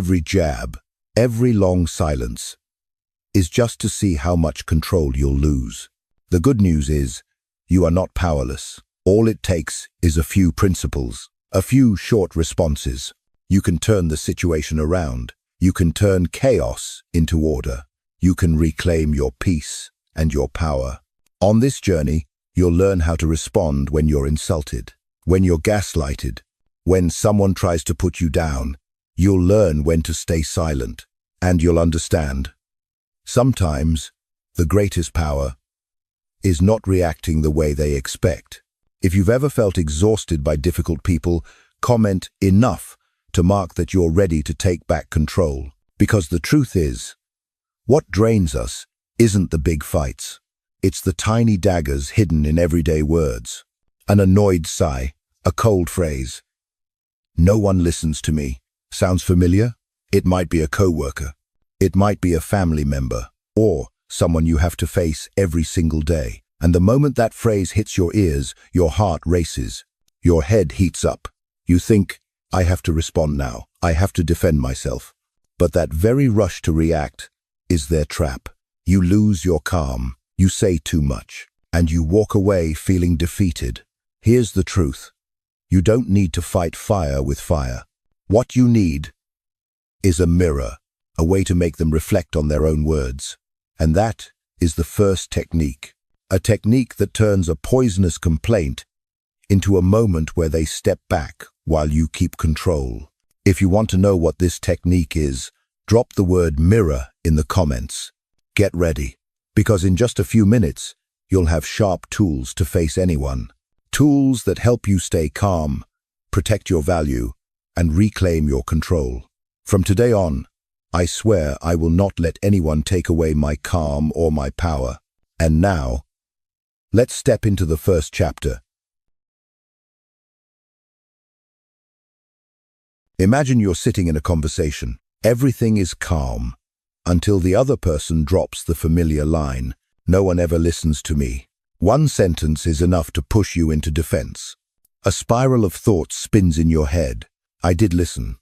Every jab, every long silence is just to see how much control you'll lose. The good news is, you are not powerless. All it takes is a few principles, a few short responses. You can turn the situation around. You can turn chaos into order. You can reclaim your peace and your power. On this journey, you'll learn how to respond when you're insulted, when you're gaslighted, when someone tries to put you down. You'll learn when to stay silent, and you'll understand. Sometimes, the greatest power is not reacting the way they expect. If you've ever felt exhausted by difficult people, comment enough to mark that you're ready to take back control. Because the truth is, what drains us isn't the big fights. It's the tiny daggers hidden in everyday words. An annoyed sigh, a cold phrase. No one listens to me. Sounds familiar? It might be a coworker. It might be a family member, or someone you have to face every single day. And the moment that phrase hits your ears, your heart races. Your head heats up. You think, I have to respond now. I have to defend myself. But that very rush to react is their trap. You lose your calm. You say too much. And you walk away feeling defeated. Here's the truth. You don't need to fight fire with fire. What you need is a mirror, a way to make them reflect on their own words. And that is the first technique. A technique that turns a poisonous complaint into a moment where they step back while you keep control. If you want to know what this technique is, drop the word mirror in the comments. Get ready, because in just a few minutes, you'll have sharp tools to face anyone. Tools that help you stay calm, protect your value, and reclaim your control. From today on, I swear I will not let anyone take away my calm or my power. And now, let's step into the first chapter. Imagine you're sitting in a conversation. Everything is calm until the other person drops the familiar line, "No one ever listens to me." One sentence is enough to push you into defense. A spiral of thoughts spins in your head. I did listen.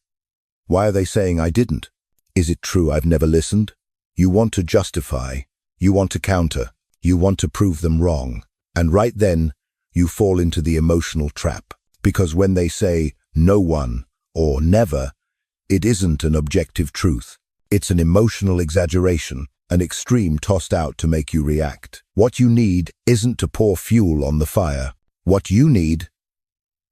Why are they saying I didn't? Is it true I've never listened? You want to justify. You want to counter. You want to prove them wrong. And right then, you fall into the emotional trap. Because when they say no one or never, it isn't an objective truth. It's an emotional exaggeration, an extreme tossed out to make you react. What you need isn't to pour fuel on the fire. What you need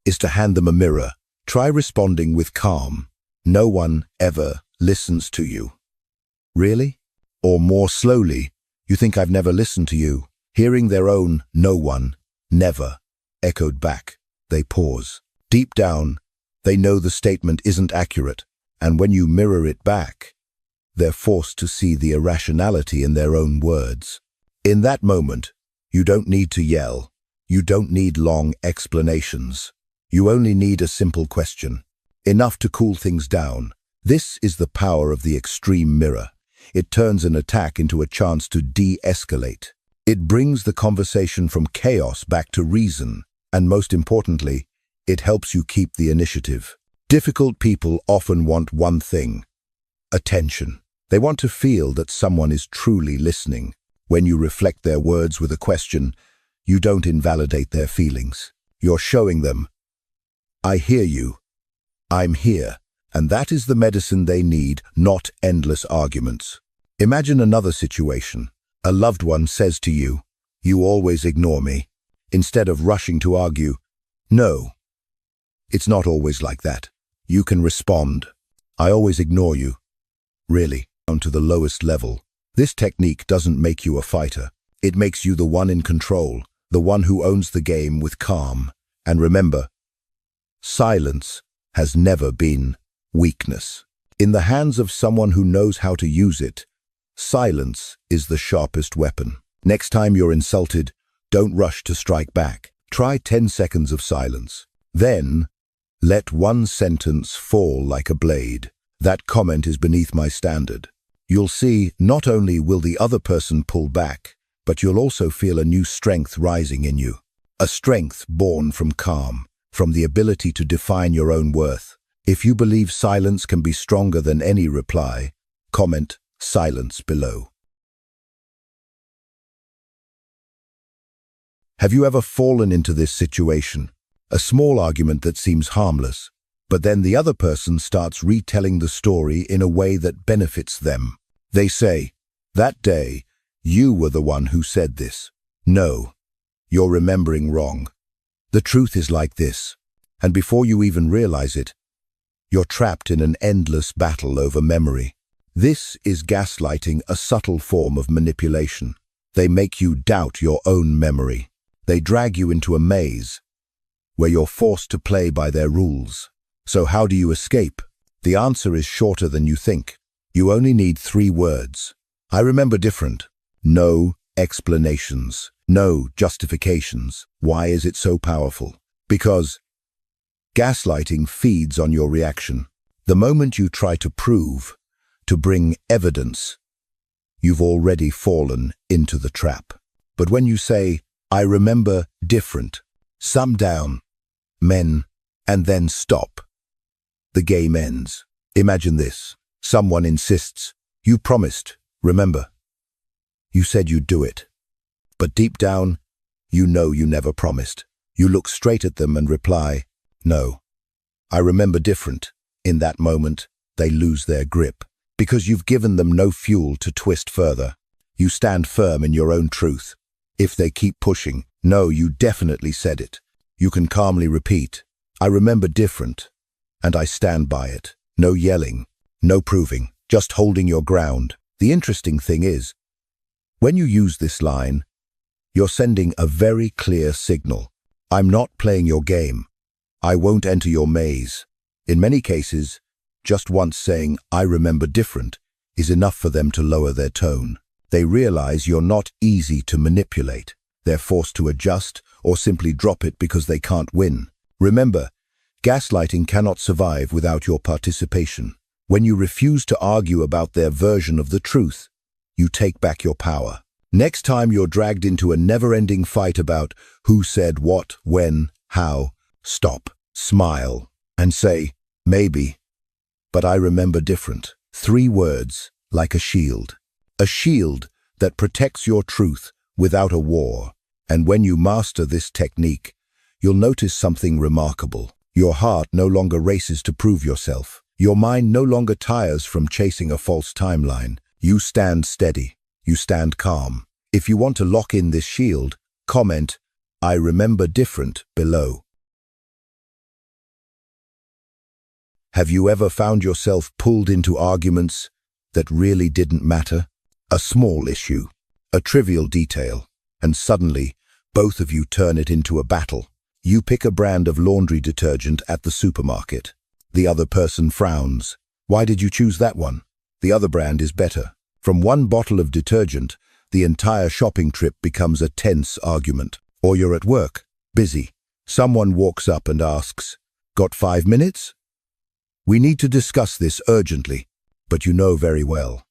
is to hand them a mirror. Try responding with calm. No one ever listens to you. Really? Or more slowly, you think I've never listened to you. Hearing their own no one, never, echoed back, they pause. Deep down, they know the statement isn't accurate, and when you mirror it back, they're forced to see the irrationality in their own words. In that moment, you don't need to yell. You don't need long explanations. You only need a simple question, enough to cool things down. This is the power of the extreme mirror. It turns an attack into a chance to de-escalate. It brings the conversation from chaos back to reason, and most importantly, it helps you keep the initiative. Difficult people often want one thing: attention. They want to feel that someone is truly listening. When you reflect their words with a question, you don't invalidate their feelings. You're showing them, I hear you. I'm here. And that is the medicine they need, not endless arguments. Imagine another situation. A loved one says to you, "You always ignore me." Instead of rushing to argue, "No, it's not always like that." You can respond, "I always ignore you." Really, down to the lowest level. This technique doesn't make you a fighter. It makes you the one in control, the one who owns the game with calm. And remember, silence has never been weakness. In the hands of someone who knows how to use it, silence is the sharpest weapon. Next time you're insulted, don't rush to strike back. Try 10 seconds of silence. Then, let one sentence fall like a blade. That comment is beneath my standard. You'll see, not only will the other person pull back, but you'll also feel a new strength rising in you. A strength born from calm, from the ability to define your own worth. If you believe silence can be stronger than any reply, comment silence below. Have you ever fallen into this situation? A small argument that seems harmless, but then the other person starts retelling the story in a way that benefits them. They say, "That day, you were the one who said this." No, you're remembering wrong. The truth is like this, and before you even realize it, you're trapped in an endless battle over memory. This is gaslighting, a subtle form of manipulation. They make you doubt your own memory. They drag you into a maze where you're forced to play by their rules. So how do you escape? The answer is shorter than you think. You only need 3 words. I remember different. No explanations. No justifications. Why is it so powerful? Because gaslighting feeds on your reaction. The moment you try to prove, to bring evidence, you've already fallen into the trap. But when you say, "I remember different," sum down, men, and then stop, the game ends. Imagine this. Someone insists, "You promised, remember? You said you'd do it." But deep down, you know you never promised. You look straight at them and reply, "No, I remember different." In that moment, they lose their grip, because you've given them no fuel to twist further. You stand firm in your own truth. If they keep pushing, "No, you definitely said it," you can calmly repeat, "I remember different, and I stand by it." No yelling, no proving, just holding your ground. The interesting thing is, when you use this line, you're sending a very clear signal. I'm not playing your game. I won't enter your maze. In many cases, just once saying, "I remember different," is enough for them to lower their tone. They realize you're not easy to manipulate. They're forced to adjust or simply drop it because they can't win. Remember, gaslighting cannot survive without your participation. When you refuse to argue about their version of the truth, you take back your power. Next time you're dragged into a never-ending fight about who said what, when, how, stop, smile, and say, "Maybe, but I remember different." 3 words, like a shield. A shield that protects your truth without a war. And when you master this technique, you'll notice something remarkable. Your heart no longer races to prove yourself. Your mind no longer tires from chasing a false timeline. You stand steady. You stand calm. If you want to lock in this shield, comment, "I remember different," below. Have you ever found yourself pulled into arguments that really didn't matter? A small issue, a trivial detail, and suddenly, both of you turn it into a battle. You pick a brand of laundry detergent at the supermarket. The other person frowns. "Why did you choose that one? The other brand is better." From one bottle of detergent, the entire shopping trip becomes a tense argument. Or you're at work, busy. Someone walks up and asks, "Got 5 minutes? We need to discuss this urgently," but you know very well.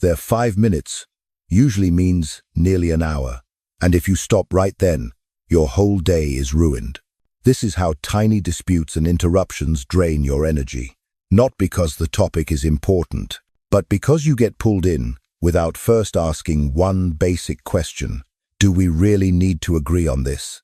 Their 5 minutes usually means nearly an hour, and if you stop right then, your whole day is ruined. This is how tiny disputes and interruptions drain your energy. Not because the topic is important, but because you get pulled in without first asking one basic question. Do we really need to agree on this?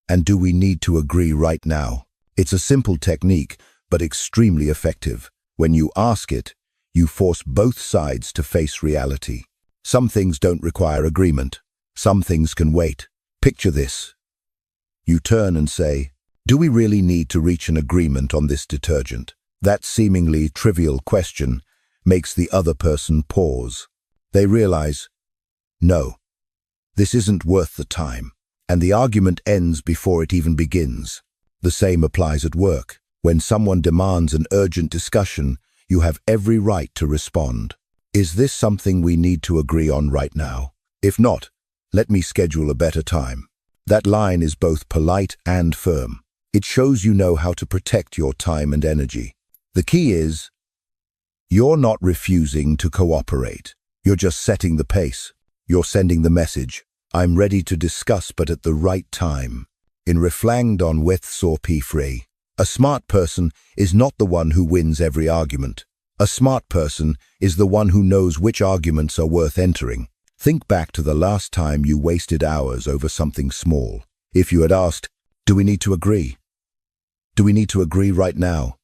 And do we need to agree right now? It's a simple technique, but extremely effective. When you ask it, you force both sides to face reality. Some things don't require agreement. Some things can wait. Picture this. You turn and say, "Do we really need to reach an agreement on this detergent?" That seemingly trivial question makes the other person pause. They realize, no, this isn't worth the time, and the argument ends before it even begins. The same applies at work. When someone demands an urgent discussion, you have every right to respond. Is this something we need to agree on right now? If not, let me schedule a better time. That line is both polite and firm. It shows you know how to protect your time and energy. The key is, you're not refusing to cooperate. You're just setting the pace. You're sending the message, "I'm ready to discuss, but at the right time." In reflanged on with so p free. A smart person is not the one who wins every argument. A smart person is the one who knows which arguments are worth entering. Think back to the last time you wasted hours over something small. If you had asked, "Do we need to agree? Do we need to agree right now?"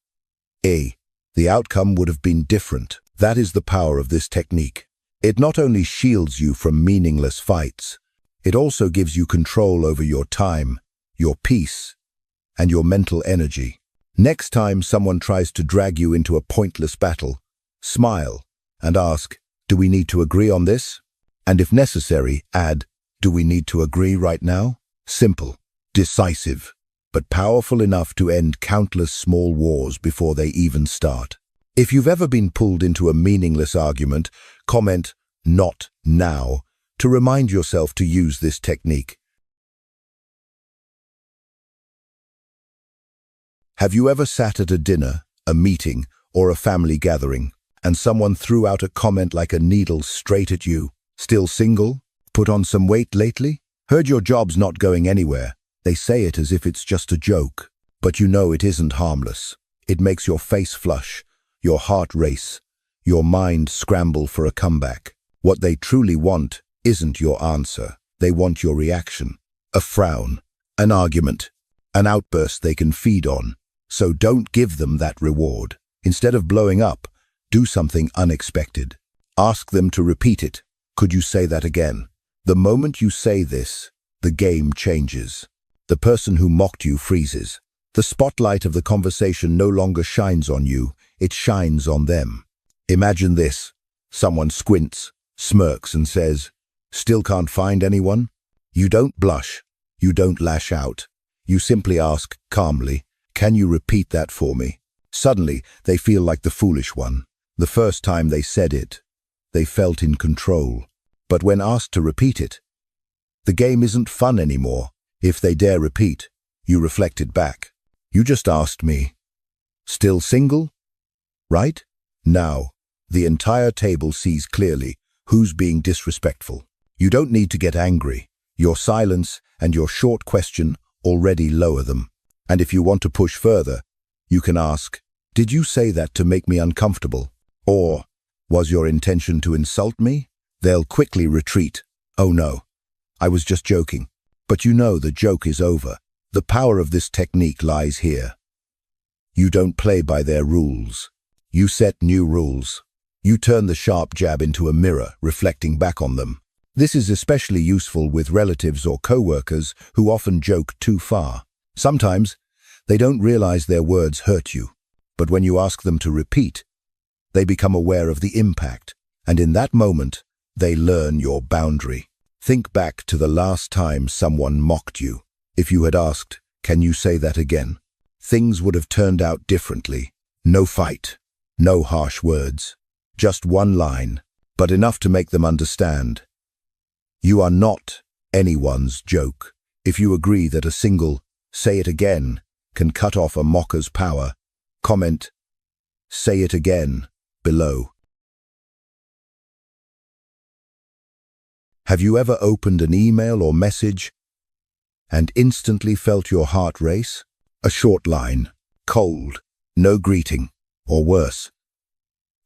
The outcome would have been different. That is the power of this technique. It not only shields you from meaningless fights, it also gives you control over your time, your peace, and your mental energy. Next time someone tries to drag you into a pointless battle, smile and ask, "Do we need to agree on this?" And if necessary, add, "Do we need to agree right now?" Simple, decisive, but powerful enough to end countless small wars before they even start. If you've ever been pulled into a meaningless argument, comment "not now" to remind yourself to use this technique. Have you ever sat at a dinner, a meeting, or a family gathering, and someone threw out a comment like a needle straight at you? Still single? Put on some weight lately? Heard your job's not going anywhere? They say it as if it's just a joke, but you know it isn't harmless. It makes your face flush, your heart race, your mind scramble for a comeback. What they truly want isn't your answer. They want your reaction. A frown, an argument, an outburst they can feed on. So don't give them that reward. Instead of blowing up, do something unexpected. Ask them to repeat it. Could you say that again? The moment you say this, the game changes. The person who mocked you freezes. The spotlight of the conversation no longer shines on you, it shines on them. Imagine this. Someone squints, smirks and says, "Still can't find anyone?" You don't blush. You don't lash out. You simply ask calmly, "Can you repeat that for me?" Suddenly, they feel like the foolish one. The first time they said it, they felt in control. But when asked to repeat it, the game isn't fun anymore. If they dare repeat, you reflected back. "You just asked me. Still single? Right?" Now, the entire table sees clearly who's being disrespectful. You don't need to get angry. Your silence and your short question already lower them. And if you want to push further, you can ask, "Did you say that to make me uncomfortable? Or was your intention to insult me?" They'll quickly retreat. "Oh no, I was just joking." But you know the joke is over. The power of this technique lies here. You don't play by their rules. You set new rules. You turn the sharp jab into a mirror, reflecting back on them. This is especially useful with relatives or co-workers who often joke too far. Sometimes, they don't realize their words hurt you, but when you ask them to repeat, they become aware of the impact, and in that moment, they learn your boundary. Think back to the last time someone mocked you. If you had asked, "Can you say that again?" things would have turned out differently. No fight, no harsh words, just one line, but enough to make them understand. You are not anyone's joke. If you agree that a single "say it again" can cut off a mocker's power, comment "say it again" below. Have you ever opened an email or message and instantly felt your heart race? A short line, cold, no greeting, or worse,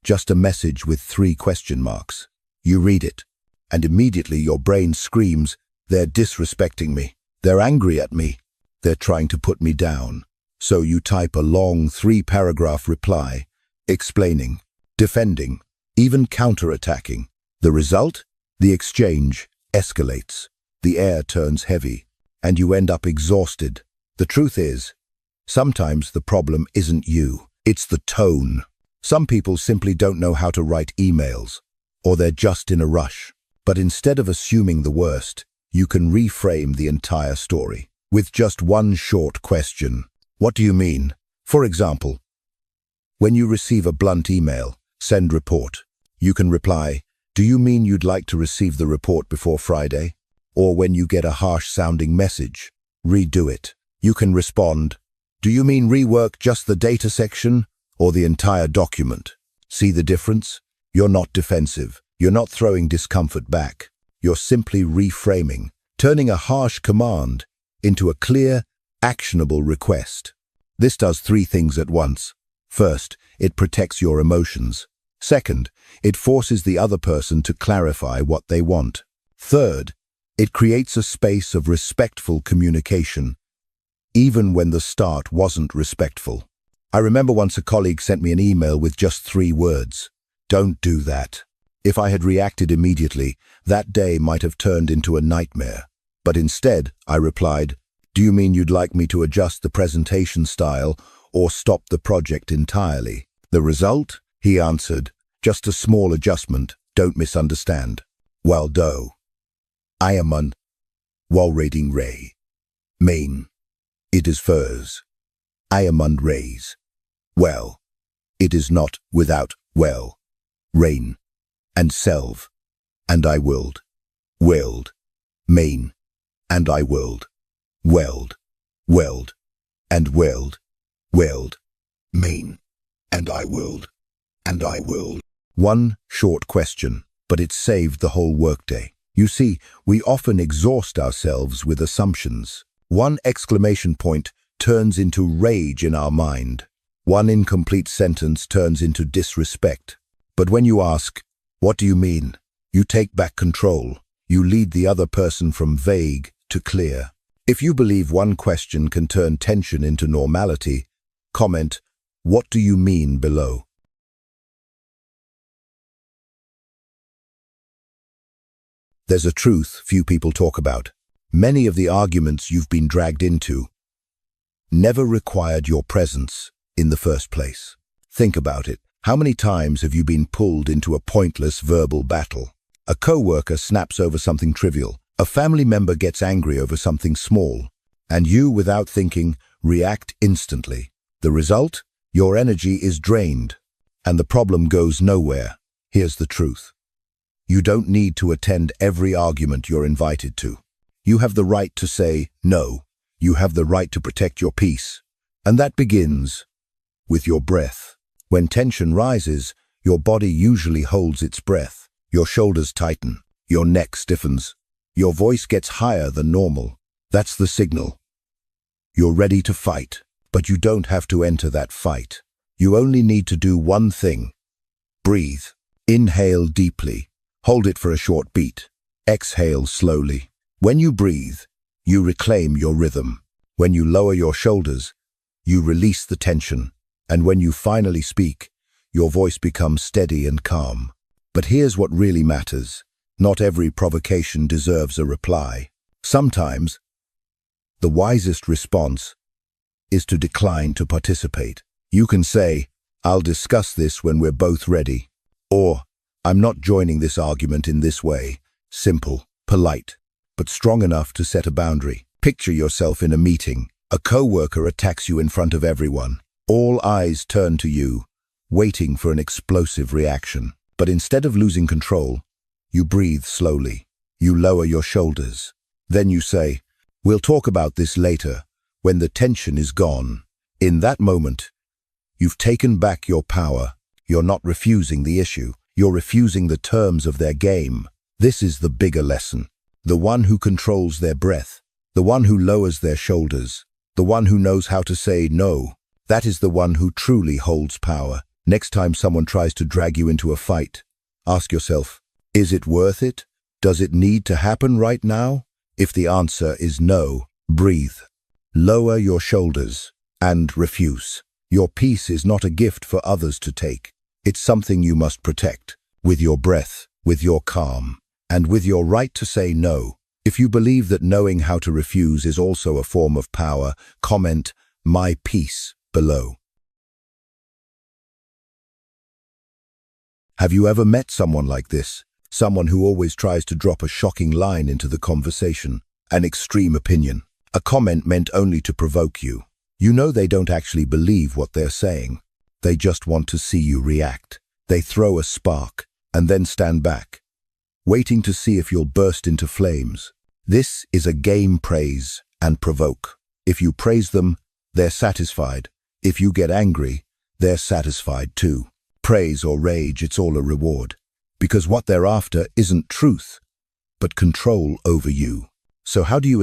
just a message with 3 question marks. You read it, and immediately your brain screams, "They're disrespecting me. They're angry at me. They're trying to put me down." So you type a long 3-paragraph reply, explaining, defending, even counterattacking. The result? The exchange escalates. The air turns heavy, and you end up exhausted. The truth is, sometimes the problem isn't you. It's the tone. Some people simply don't know how to write emails, or they're just in a rush. But instead of assuming the worst, you can reframe the entire story with just one short question. What do you mean? For example, when you receive a blunt email, "Send report," you can reply, "Do you mean you'd like to receive the report before Friday?" Or when you get a harsh-sounding message, "Redo it," you can respond, "Do you mean rework just the data section or the entire document?" See the difference? You're not defensive. You're not throwing discomfort back. You're simply reframing, turning a harsh command into a clear, actionable request. This does three things at once. First, it protects your emotions. Second, it forces the other person to clarify what they want. Third, it creates a space of respectful communication, even when the start wasn't respectful. I remember once a colleague sent me an email with just 3 words: "Don't do that." If I had reacted immediately, that day might have turned into a nightmare. But instead, I replied, "Do you mean you'd like me to adjust the presentation style or stop the project entirely?" The result? He answered, "Just a small adjustment, don't misunderstand." Well do. I am on wall rating ray. Main. It is furs. I am on rays. Well. It is not without well. Rain. And selve. And I willed. Main. And I willed. Weld. And weld. Main. And I willed. One short question, but it saved the whole workday. You see, we often exhaust ourselves with assumptions. One exclamation point turns into rage in our mind. One incomplete sentence turns into disrespect. But when you ask, "What do you mean?" you take back control. You lead the other person from vague to clear. If you believe one question can turn tension into normality, comment, "What do you mean?" below. There's a truth few people talk about. Many of the arguments you've been dragged into never required your presence in the first place. Think about it. How many times have you been pulled into a pointless verbal battle? A coworker snaps over something trivial. A family member gets angry over something small. And you, without thinking, react instantly. The result? Your energy is drained. And the problem goes nowhere. Here's the truth. You don't need to attend every argument you're invited to. You have the right to say no. You have the right to protect your peace. And that begins with your breath. When tension rises, your body usually holds its breath. Your shoulders tighten. Your neck stiffens. Your voice gets higher than normal. That's the signal. You're ready to fight, but you don't have to enter that fight. You only need to do one thing. Breathe. Inhale deeply. Hold it for a short beat. Exhale slowly. When you breathe, you reclaim your rhythm. When you lower your shoulders, you release the tension. And when you finally speak, your voice becomes steady and calm. But here's what really matters. Not every provocation deserves a reply. Sometimes, the wisest response is to decline to participate. You can say, "I'll discuss this when we're both ready." Or, "I'm not joining this argument in this way." Simple, polite, but strong enough to set a boundary. Picture yourself in a meeting. A coworker attacks you in front of everyone. All eyes turn to you, waiting for an explosive reaction. But instead of losing control, you breathe slowly. You lower your shoulders. Then you say, "We'll talk about this later, when the tension is gone." In that moment, you've taken back your power. You're not refusing the issue. You're refusing the terms of their game. This is the bigger lesson. The one who controls their breath, the one who lowers their shoulders, the one who knows how to say no, that is the one who truly holds power. Next time someone tries to drag you into a fight, ask yourself, is it worth it? Does it need to happen right now? If the answer is no, breathe. Lower your shoulders and refuse. Your peace is not a gift for others to take. It's something you must protect, with your breath, with your calm, and with your right to say no. If you believe that knowing how to refuse is also a form of power, comment, "My peace," below. Have you ever met someone like this? Someone who always tries to drop a shocking line into the conversation, an extreme opinion, a comment meant only to provoke you. You know they don't actually believe what they're saying. They just want to see you react. They throw a spark and then stand back, waiting to see if you'll burst into flames. This is a game: praise and provoke. If you praise them, they're satisfied. If you get angry, they're satisfied too. Praise or rage, it's all a reward. Because what they're after isn't truth, but control over you. So how do you